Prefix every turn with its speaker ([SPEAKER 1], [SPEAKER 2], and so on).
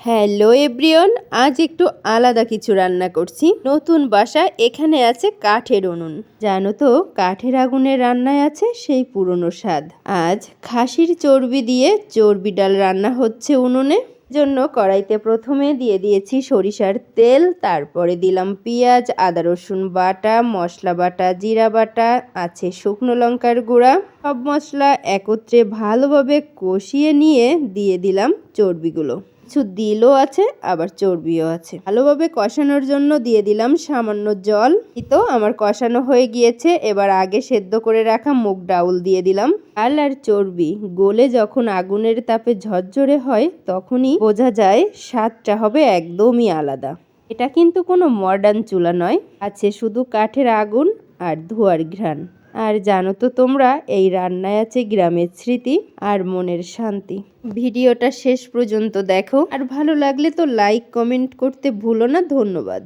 [SPEAKER 1] Hello everyone, আজ একটু আলাদা কিছু রান্না করছি। নতুন বাসা, এখানে আছে কাঠের উনুন। জানো তো, কাঠের আগুনে রান্নায় আছে সেই পুরনো স্বাদ। আজ খাসির চর্বি দিয়ে চর্বি ডাল রান্না হচ্ছে উনুনে। জন্য কড়াইতে প্রথমে দিয়ে দিয়েছি সরিষার তেল, তারপরে দিলাম পেঁয়াজ, আদা রসুন বাটা, মশলা বাটা, জিরা বাটা, আছে শুকনো লঙ্কার গুঁড়া। সব মশলা একত্রে ভালোভাবে কষিয়ে নিয়ে দিয়ে দিলাম চর্বিগুলো। কিছু দিলও আছে, আবার চর্বিও আছে। ভালোভাবে কষানোর জন্য দিয়ে দিলাম সামান্য জল। তো আমার কষানো হয়ে গিয়েছে। এবার আগে সেদ্ধ করে রাখা মুগ ডাউল দিয়ে দিলাম। ডাল আর চর্বি গলে যখন আগুনের তাপে ঝরঝরে হয়, তখনই বোঝা যায় স্বাদটা হবে একদমই আলাদা। এটা কিন্তু কোনো মডার্ন চুলা নয়, আছে শুধু কাঠের আগুন আর ধোঁয়ার ঘ্রাণ। আর জানো তো তোমরা, এই রান্নায় আছে গ্রামের স্মৃতি আর মনের শান্তি। ভিডিওটা শেষ পর্যন্ত দেখো, আর ভালো লাগলে তো লাইক কমেন্ট করতে ভুলো না। ধন্যবাদ।